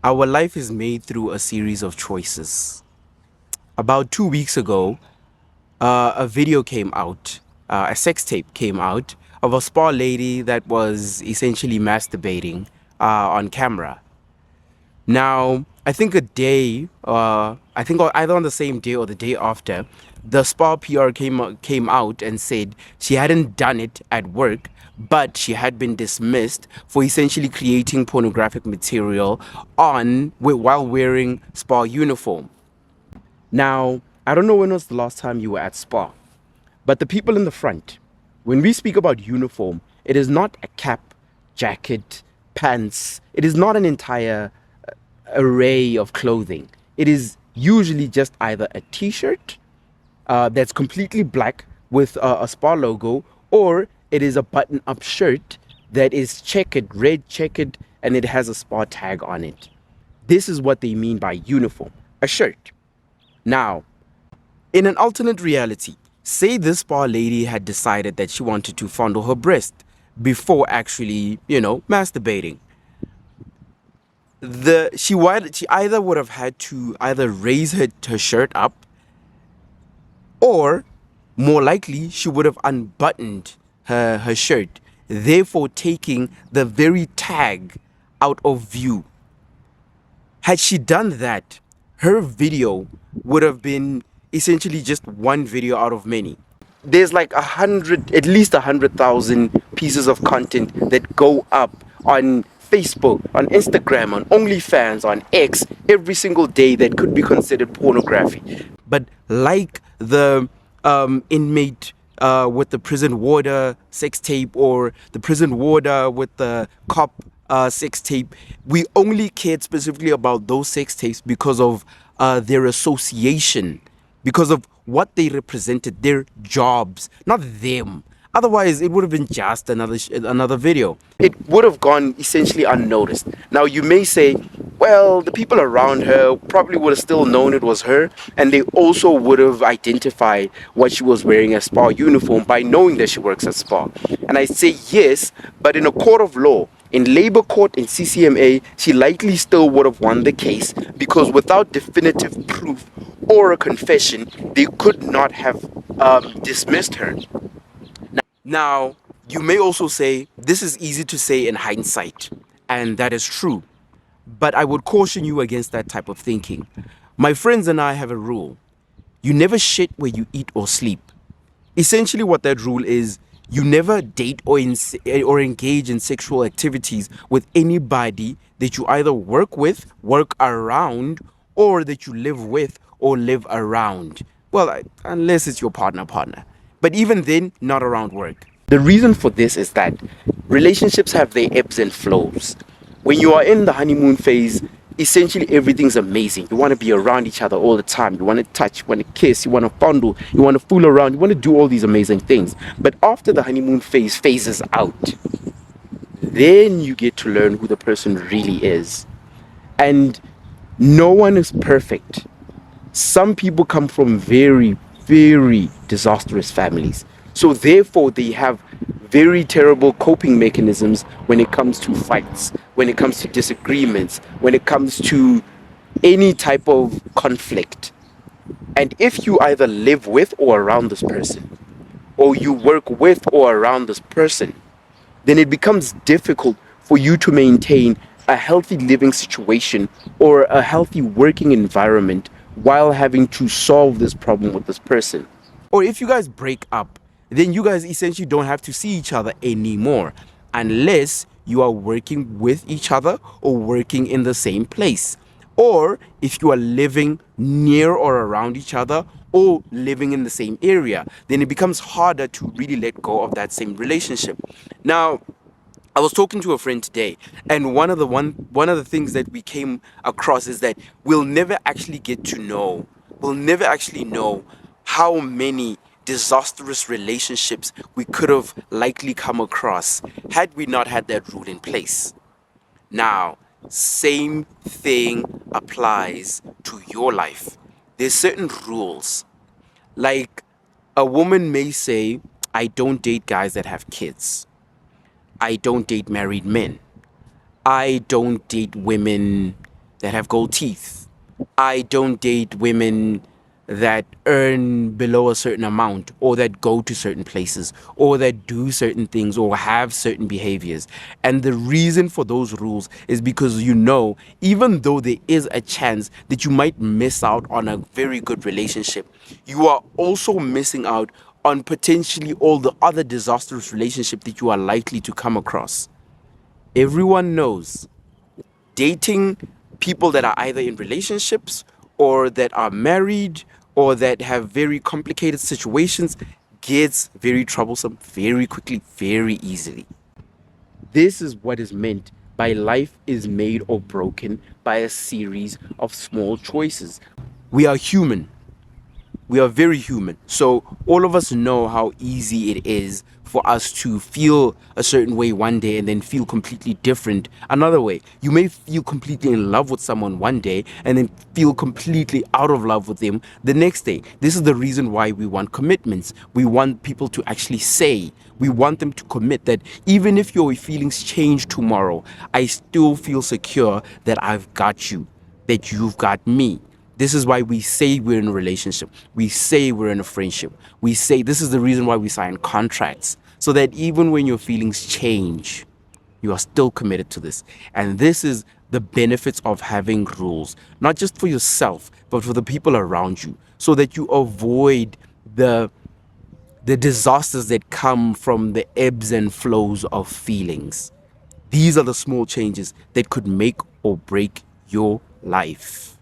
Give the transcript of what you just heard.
Our life is made through a series of choices. About 2 weeks ago, a video came out, a sex tape came out of a spa lady that was essentially masturbating on camera. Now, I think I think either on the same day or the day after, the spa PR came out and said she hadn't done it at work, but she had been dismissed for essentially creating pornographic material while wearing spa uniform. Now, I don't know when was the last time you were at spa, but the people in the front, when we speak about uniform, it is not a cap, jacket, pants. It is not an entire array of clothing. It is usually just either a t-shirt that's completely black with a spa logo, or it is a button-up shirt that is checkered, red checkered, and it has a spa tag on it. This is what they mean by uniform, a shirt. Now, in an alternate reality, say this spa lady had decided that she wanted to fondle her breast before actually, masturbating. She either would have had to either raise her shirt up, or more likely she would have unbuttoned her shirt, therefore taking the very tag out of view. Had she done that, her video would have been essentially just one video out of many. There's like at least 100,000 pieces of content that go up on Facebook, on Instagram, on OnlyFans, on X every single day that could be considered pornography. But like the inmate with the prison warder sex tape, or the prison warder with the cop sex tape, we only cared specifically about those sex tapes because of their association, because of what they represented, their jobs, not them. Otherwise, it would have been just another video. It would have gone essentially unnoticed. Now, you may say, well, the people around her probably would have still known it was her, and they also would have identified what she was wearing as spa uniform by knowing that she works at spa. And I say yes, but in a court of law, in labor court, in CCMA, she likely still would have won the case, because without definitive proof or a confession, they could not have dismissed her. Now, you may also say, this is easy to say in hindsight, and that is true. But I would caution you against that type of thinking. My friends and I have a rule. You never shit where you eat or sleep. Essentially what that rule is, you never date or engage in sexual activities with anybody that you either work with, work around, or that you live with or live around. Well, unless it's your partner. But even then, not around work. The reason for this is that relationships have their ebbs and flows. When you are in the honeymoon phase, essentially everything's amazing. You want to be around each other all the time. You want to touch, you want to kiss, you want to fondle, you want to fool around, you want to do all these amazing things. But after the honeymoon phase phases out, then you get to learn who the person really is. And no one is perfect. Some people come from very, very disastrous families. So therefore, they have very terrible coping mechanisms when it comes to fights, when it comes to disagreements, when it comes to any type of conflict. And if you either live with or around this person, or you work with or around this person, then it becomes difficult for you to maintain a healthy living situation or a healthy working environment while having to solve this problem with this person. Or if you guys break up, then you guys essentially don't have to see each other anymore, unless you are working with each other or working in the same place. Or if you are living near or around each other or living in the same area, then it becomes harder to really let go of that same relationship. Now, I was talking to a friend today, and one of the things that we came across is that we'll never actually know how many disastrous relationships we could have likely come across had we not had that rule in place. Now, same thing applies to your life. There's certain rules. Like, a woman may say, I don't date guys that have kids. I don't date married men. I don't date women that have gold teeth. I don't date women that earn below a certain amount, or that go to certain places, or that do certain things, or have certain behaviors. And the reason for those rules is because even though there is a chance that you might miss out on a very good relationship, you are also missing out on potentially all the other disastrous relationships that you are likely to come across. Everyone knows dating people that are either in relationships or that are married or that have very complicated situations gets very troublesome very quickly, very easily. This is what is meant by life is made or broken by a series of small choices. We are human. We are very human. So all of us know how easy it is for us to feel a certain way one day and then feel completely different another way. You may feel completely in love with someone one day and then feel completely out of love with them the next day. This is the reason why we want commitments. We want people to actually say, we want them to commit that even if your feelings change tomorrow, I still feel secure that I've got you, that you've got me. This is why we say we're in a relationship. We say we're in a friendship. We say this is the reason why we sign contracts. So that even when your feelings change, you are still committed to this. And this is the benefits of having rules, not just for yourself, but for the people around you, so that you avoid the disasters that come from the ebbs and flows of feelings. These are the small changes that could make or break your life.